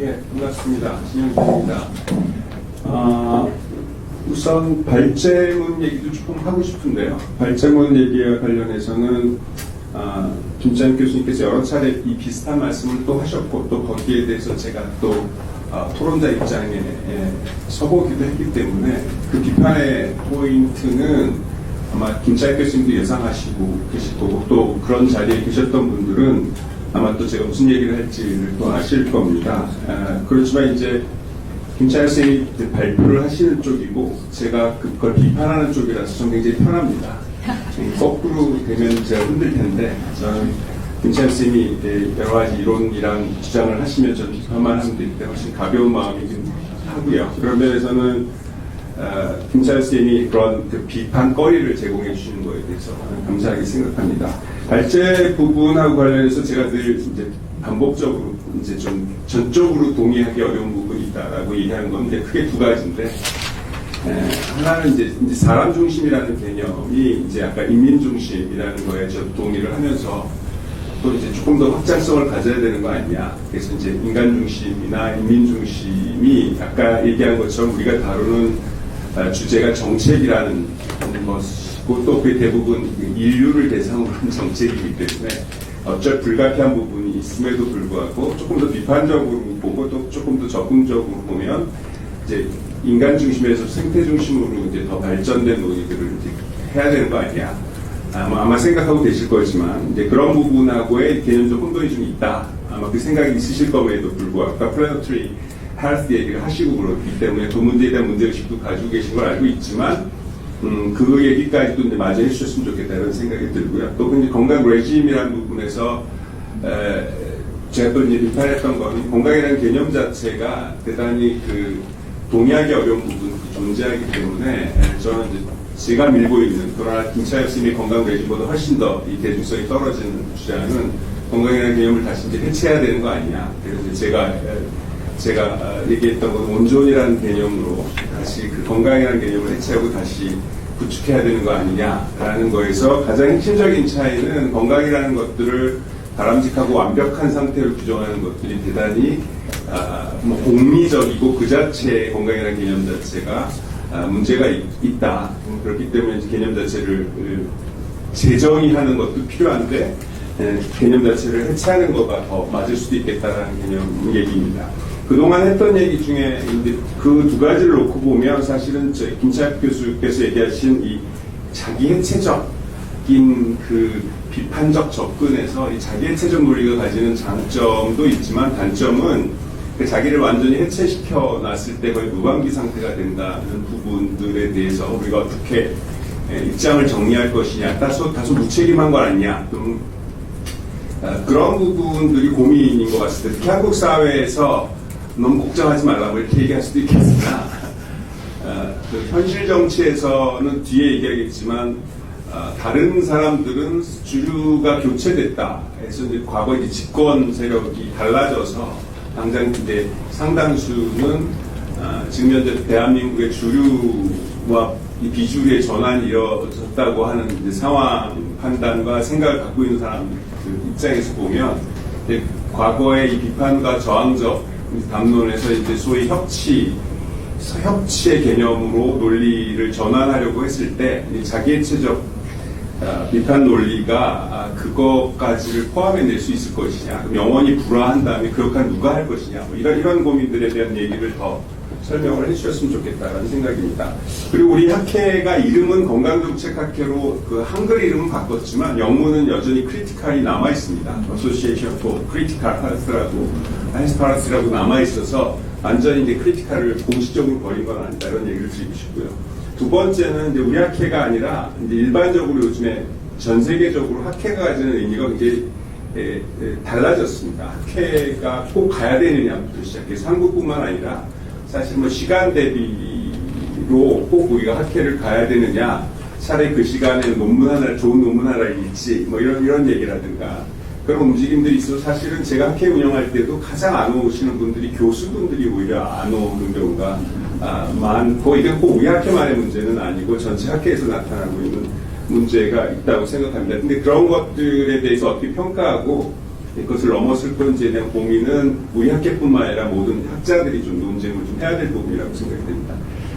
예, 반갑습니다. 진영진입니다. 우선 발제문 얘기도 조금 하고 싶은데요. 발제문 얘기와 관련해서는 김찬욱 교수님께서 여러 차례 이 비슷한 말씀을 또 하셨고, 또 거기에 대해서 제가 또 토론자 입장에 서보기도 했기 때문에 그 비판의 포인트는 아마 김찬욱 교수님도 예상하시고 계시고, 또 그런 자리에 계셨던 분들은 아마 또 제가 무슨 얘기를 할지를 또 아실 겁니다. 그렇지만 이제 김찬욱 선생님이 발표를 하시는 쪽이고 제가 그걸 비판하는 쪽이라서 좀 굉장히 편합니다. 거꾸로 되면 제가 힘들 텐데 저는 김찬욱 선생님이 여러 가지 이론이랑 주장을 하시면 저는 비판만 하면 되기 때문에 훨씬 가벼운 마음이긴 하고요. 그런 면에서는 김찬욱 선생님이 그런 그 비판거리를 제공해 주시는 거에 대해서 감사하게 생각합니다. 발제 부분하고 관련해서 제가 늘 이제 반복적으로 이제 좀 전적으로 동의하기 어려운 부분이 있다라고 얘기하는 건 이제 크게 두 가지인데, 하나는 이제 사람 중심이라는 개념이 이제 아까 인민 중심이라는 거에 저도 동의를 하면서 또 이제 조금 더 확장성을 가져야 되는 거 아니냐. 그래서 이제 인간 중심이나 인민 중심이 아까 얘기한 것처럼 우리가 다루는 주제가 정책이라는 것이고 또 그 대부분 인류를 대상으로 한 정책이기 때문에 어쩔 불가피한 부분이 있음에도 불구하고 조금 더 비판적으로 보고 또 조금 더 적극적으로 보면 이제 인간 중심에서 생태 중심으로 이제 더 발전된 논의들을 이제 해야 되는 거 아니야. 아마 생각하고 계실 거지만 이제 그런 부분하고의 개념적 혼돈이 좀 있다. 아마 그 생각이 있으실 거에도 불구하고 아까 플래너트리 헬스 얘기를 하시고 그렇기 때문에 그 문제에 대한 문제의식도 가지고 계신 걸 알고 있지만 그 얘기까지도 이제 마저 해주셨으면 좋겠다는 생각이 들고요. 또 이제 건강 레짐이라는 부분에서 제가 또 이제 비판했던 거는 건강이라는 개념 자체가 대단히 그 동의하기 어려운 부분이 존재하기 때문에 저는 이제 제가 밀고 있는 그러나 김찬욱 선생님의 건강 레짐보다 훨씬 더 이 대중성이 떨어지는 주장은 건강이라는 개념을 다시 이제 해체해야 되는 거 아니냐. 그래서 이제 제가 얘기했던 건 온존이라는 개념으로 다시 그 건강이라는 개념을 해체하고 다시 구축해야 되는 거 아니냐라는 거에서 가장 핵심적인 차이는 건강이라는 것들을 바람직하고 완벽한 상태로 규정하는 것들이 대단히 공리적이고 그 자체의 건강이라는 개념 자체가 문제가 있다. 그렇기 때문에 개념 자체를 재정의하는 것도 필요한데 개념 자체를 해체하는 것가 더 맞을 수도 있겠다라는 개념 얘기입니다. 그동안 했던 얘기 중에 그 두 가지를 놓고 보면 사실은 김찬욱 교수께서 얘기하신 이 자기 해체적인 그 비판적 접근에서 이 자기 해체적 논리가 가지는 장점도 있지만 단점은 그 자기를 완전히 해체시켜 놨을 때 거의 무방비 상태가 된다는 부분들에 대해서 우리가 어떻게 입장을 정리할 것이냐, 다소 무책임한 건 아니냐, 그런 부분들이 고민인 것 같습니다. 특히 한국 사회에서 너무 걱정하지 말라고 이렇게 얘기할 수도 있겠으나 그 현실 정치에서는 뒤에 얘기하겠지만 다른 사람들은 주류가 교체됐다 해서 이제 과거 이제 집권 세력이 달라져서 당장 이제 상당수는 지금 현재 대한민국의 주류와 이 비주류의 전환이 이루어졌다고 하는 이제 상황 판단과 생각을 갖고 있는 사람들 입장에서 보면 과거의 이 비판과 저항적 담론에서 이제 소위 협치의 개념으로 논리를 전환하려고 했을 때 자기해체적 비판 논리가 그것까지를 포함해낼 수 있을 것이냐, 영원히 불화한 다음에 그 역할 누가 할 것이냐, 뭐 이런 고민들에 대한 얘기를 더 설명을 해주셨으면 좋겠다라는 생각입니다. 그리고 우리 학회가 이름은 건강정책학회로 그 한글 이름은 바꿨지만 영문은 여전히 크리티컬이 남아 있습니다. Association for Critical Health라고 남아 있어서 완전히 이제 크리티컬을 공식적으로 버린 건 아니다 이런 얘기를 드리고 싶고요. 두 번째는 이제 우리 학회가 아니라 이제 일반적으로 요즘에 전 세계적으로 학회가 가지는 의미가 굉장히 달라졌습니다. 학회가 꼭 가야 되느냐부터 시작해서 한국뿐만 아니라 사실 뭐 시간 대비로 꼭 우리가 학회를 가야 되느냐, 차라리 그 시간에 좋은 논문 하나를 읽지, 뭐 이런 얘기라든가 그런 움직임들이 있어서 사실은 제가 학회 운영할 때도 가장 안 오시는 분들이 교수분들이 오히려 안 오는 경우가 많고, 이건 꼭 우리 학회만의 문제는 아니고 전체 학회에서 나타나고 있는 문제가 있다고 생각합니다. 근데 그런 것들에 대해서 어떻게 평가하고 그것을 넘어설 건지에 대한 고민은 우리 학계뿐만 아니라 모든 학자들이 좀 논쟁을 좀 해야 될 부분이라고 생각이 됩니다.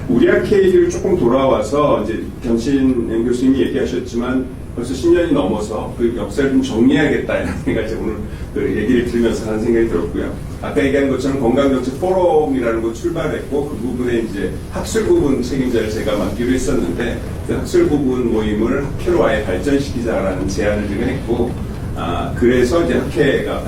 우리 학회 얘기를 조금 돌아와서 이제 견신 교수님이 얘기하셨지만 벌써 10년이 넘어서 그 역사를 좀 정리해야겠다는 생각이 오늘 그 얘기를 들으면서 하는 생각이 들었고요. 아까 얘기한 것처럼 건강정책 포럼이라는 거 출발했고 그 부분에 이제 학술 부분 책임자를 제가 맡기로 했었는데 그 학술 부분 모임을 학회로 아예 발전시키자라는 제안을 제가 했고 그래서 이제 학회가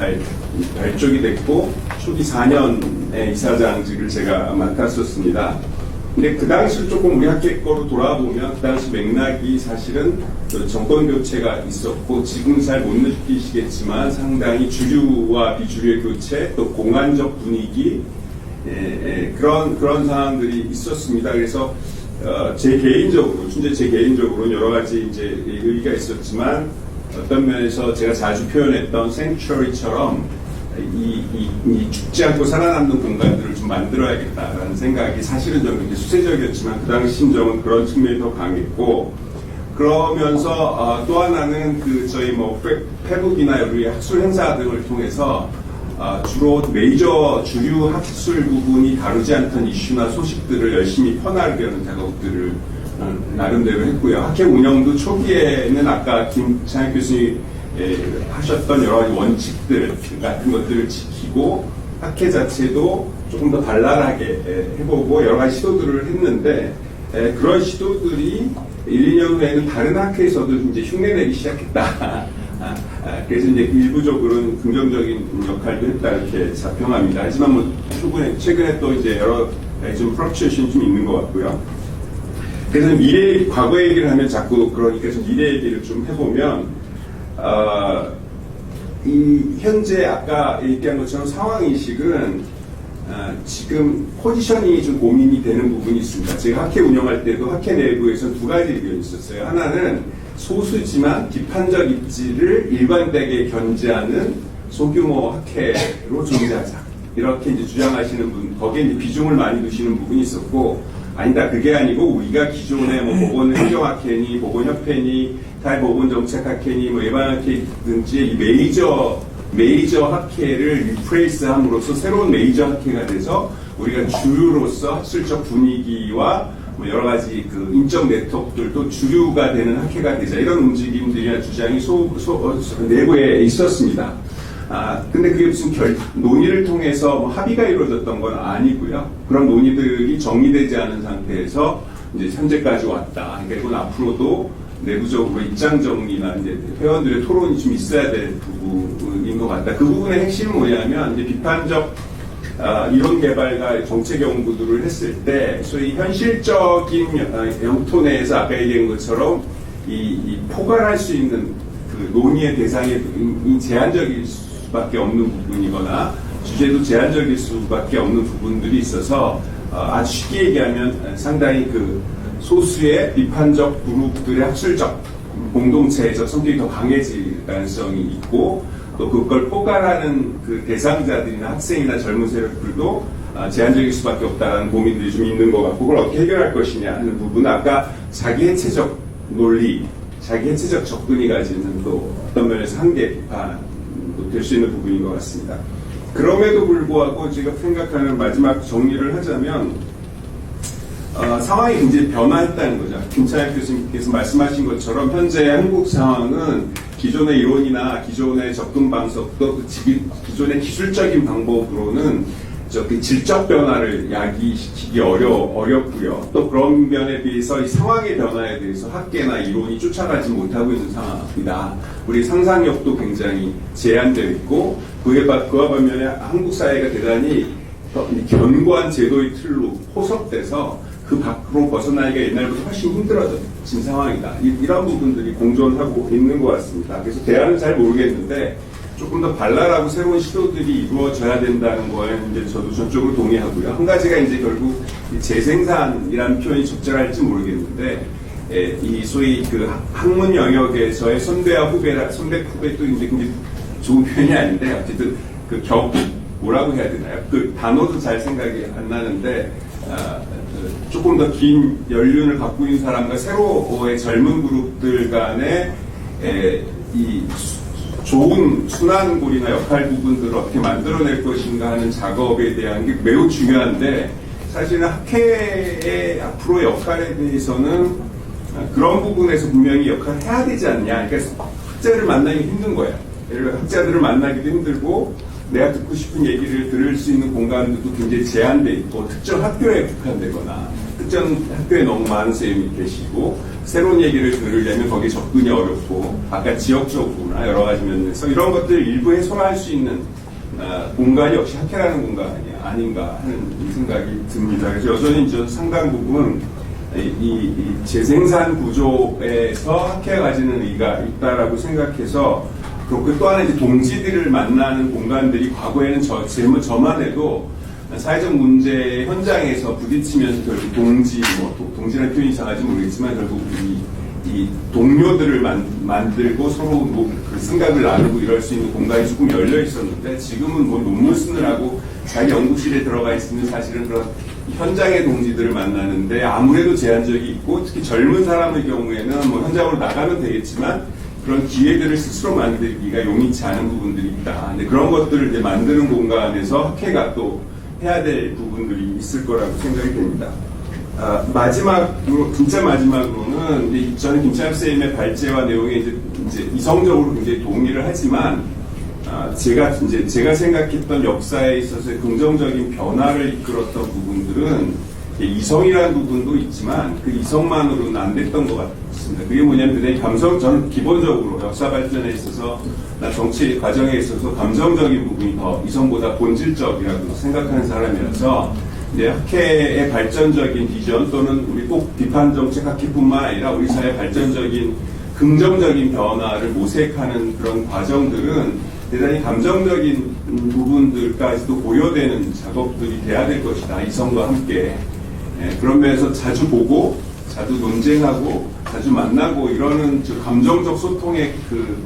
발족이 됐고 초기 4년의 이사장직을 제가 맡았었습니다. 근데 그 당시 조금 우리 학회 거로 돌아보면 그 당시 맥락이 사실은 정권 교체가 있었고 지금 잘 못 느끼시겠지만 상당히 주류와 비주류의 교체 또 공안적 분위기 그런 상황들이 있었습니다. 그래서 제 개인적으로 여러 가지 이제 의의가 있었지만 어떤 면에서 제가 자주 표현했던 생츄어리처럼 이 죽지 않고 살아남는 공간들을 좀 만들어야겠다라는 생각이 사실은 좀 이렇게 수세적이었지만 그 당시 심정은 그런 측면이 더 강했고 그러면서 또 하나는 그 저희 뭐 페북이나 여러 학술 행사 등을 통해서 주로 메이저 주류 학술 부분이 다루지 않던 이슈나 소식들을 열심히 퍼나르려는 작업들을 나름대로 했고요. 학회 운영도 초기에는 아까 김창익 교수님이 하셨던 여러 가지 원칙들 같은 것들을 지키고 학회 자체도 조금 더 발랄하게 해보고 여러 가지 시도들을 했는데 그런 시도들이 1, 2년 후에는 다른 학회에서도 이제 흉내내기 시작했다. 그래서 이제 일부적으로는 긍정적인 역할도 했다 이렇게 자평합니다. 하지만 뭐 최근에 또 이제 여러 좀 프럭츄에이션이 좀 있는 것 같고요. 그래서 과거 얘기를 하면 자꾸 그러니까 좀 미래 얘기를 좀 해보면 이 현재 아까 얘기한 것처럼 상황인식은 지금 포지션이 좀 고민이 되는 부분이 있습니다. 제가 학회 운영할 때도 학회 내부에서 두 가지 의견이 있었어요. 하나는 소수지만 비판적 입지를 일관되게 견제하는 소규모 학회로 존재하자. 이렇게 이제 주장하시는 분, 거기에 이제 비중을 많이 두시는 부분이 있었고, 아니다, 그게 아니고 우리가 기존에 뭐 보건행정학회니, 보건협회니, 사회보건정책학회니, 뭐 예방학회든지 이 메이저 학회를 리프레이스 함으로써 새로운 메이저 학회가 돼서 우리가 주류로서 학술적 분위기와 뭐 여러 가지 그 인적 네트워크들도 주류가 되는 학회가 되자 이런 움직임들이나 주장이 내부에 있었습니다. 근데 그게 무슨 논의를 통해서 뭐 합의가 이루어졌던 건 아니고요. 그런 논의들이 정리되지 않은 상태에서 이제 현재까지 왔다. 그러니까 이건 앞으로도 내부적으로 입장 정리나 이제 회원들의 토론이 좀 있어야 될 부분인 것 같다. 그 부분의 핵심은 뭐냐면 이제 비판적 이론 개발과 정책 연구들을 했을 때 소위 현실적인 영토 내에서 아까 얘기한 것처럼 이 포괄할 수 있는 그 논의의 대상이 제한적일 수밖에 없는 부분이거나 주제도 제한적일 수밖에 없는 부분들이 있어서 아주 쉽게 얘기하면 상당히 그 소수의 비판적 그룹들의 학술적 공동체에서 성격이 더 강해질 가능성이 있고 또 그걸 포괄하는 그 대상자들이나 학생이나 젊은 세력들도 제한적일 수밖에 없다는 고민들이 좀 있는 것 같고 그걸 어떻게 해결할 것이냐 하는 부분은 아까 자기 해체적 논리, 자기 해체적 접근이 가지는 또 어떤 면에서 한계 비판도 될 수 있는 부분인 것 같습니다. 그럼에도 불구하고 제가 생각하는 마지막 정리를 하자면 상황이 굉장히 변화했다는 거죠. 김창익 교수님께서 말씀하신 것처럼 현재 한국 상황은 기존의 이론이나 기존의 접근 방식도 기존의 기술적인 방법으로는 그 질적 변화를 야기시키기 어렵고요. 또 그런 면에 비해서 이 상황의 변화에 대해서 학계나 이론이 쫓아가지 못하고 있는 상황이다. 우리 상상력도 굉장히 제한되어 있고 그와 반면에 한국 사회가 대단히 견고한 제도의 틀로 포섭돼서 그 밖으로 벗어나기가 옛날보다 훨씬 힘들어진 상황이다. 이런 부분들이 공존하고 있는 것 같습니다. 그래서 대안은 잘 모르겠는데 조금 더 발랄하고 새로운 시도들이 이루어져야 된다는 거에 이제 저도 전적으로 동의하고요. 한 가지가 이제 결국 재생산이라는 표현이 적절할지 모르겠는데 이 소위 그 학문 영역에서의 선배와 선배 후배도 이제 굉장히 좋은 표현이 아닌데 어쨌든 그 뭐라고 해야 되나요? 그 단어도 잘 생각이 안 나는데 조금 더 긴 연륜을 갖고 있는 사람과 새로의 젊은 그룹들 간의 이 좋은 순환골이나 역할 부분들을 어떻게 만들어낼 것인가 하는 작업에 대한 게 매우 중요한데, 사실은 학회의 앞으로의 역할에 대해서는 그런 부분에서 분명히 역할을 해야 되지 않냐. 그러니까 학자들을 만나기 힘든 거예요. 예를 들어 학자들을 만나기도 힘들고, 내가 듣고 싶은 얘기를 들을 수 있는 공간들도 굉장히 제한돼 있고, 특정 학교에 국한되거나 특정 학교에 너무 많은 선생님이 계시고, 새로운 얘기를 들으려면 거기에 접근이 어렵고, 아까 지역적으로나 여러 가지 면에서 이런 것들을 일부 해소할 수 있는 공간이 역시 학회라는 공간이 아닌가 하는 생각이 듭니다. 그래서 여전히 저 상당 부분 이 재생산 구조에서 학회가 가지는 의의가 있다라고 생각해서, 그렇고 또 하나 이제 동지들을 만나는 공간들이 과거에는 저만 해도 사회적 문제 현장에서 부딪히면서 결국 동지라는 표현이 이상한지 모르겠지만 결국 이 동료들을 만들고 서로 그 생각을 나누고 이럴 수 있는 공간이 조금 열려 있었는데, 지금은 뭐 논문 쓰느라고 자기 연구실에 들어가 있으면 사실은 그런 현장의 동지들을 만나는데 아무래도 제한적이 있고, 특히 젊은 사람의 경우에는 뭐 현장으로 나가면 되겠지만 그런 기회들을 스스로 만들기가 용이치 않은 부분들이 있다. 근데 그런 것들을 이제 만드는 공간에서 학회가 또 해야 될 부분들이 있을 거라고 생각이 됩니다. 마지막으로, 진짜 마지막으로는, 저는 김찬엽 선생님의 발제와 내용에 이제 이성적으로 굉장히 동의를 하지만, 제가 생각했던 역사에 있어서의 긍정적인 변화를 이끌었던 부분들은 이성이라는 부분도 있지만 그 이성만으로는 안 됐던 것 같습니다. 그게 뭐냐면 굉장히 저는 기본적으로 역사 발전에 있어서, 정치 과정에 있어서 감정적인 부분이 더 이성보다 본질적이라고 생각하는 사람이라서, 이제 학회의 발전적인 비전 또는 우리 꼭 비판정책 학회뿐만 아니라 우리 사회 발전적인 긍정적인 변화를 모색하는 그런 과정들은 대단히 감정적인 부분들까지도 고려되는 작업들이 돼야 될 것이다. 이성과 함께. 그런 면에서 자주 보고, 자주 논쟁하고, 자주 만나고 이러는 감정적 소통의 그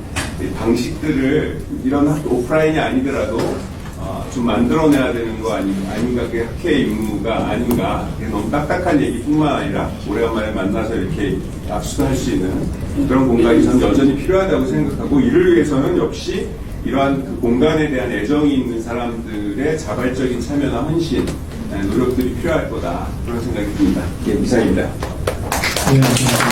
방식들을 이런 오프라인이 아니더라도 좀 만들어내야 되는 거 아닌가. 그게 학회의 임무가 아닌가. 너무 딱딱한 얘기뿐만 아니라 오래간만에 만나서 이렇게 악수도 할 수 있는 그런 공간이 저는 여전히 필요하다고 생각하고, 이를 위해서는 역시 이러한 그 공간에 대한 애정이 있는 사람들의 자발적인 참여나 헌신, 노력들이 필요할 거다. 그런 생각이 듭니다. 이상입니다. 네, 감사합니다.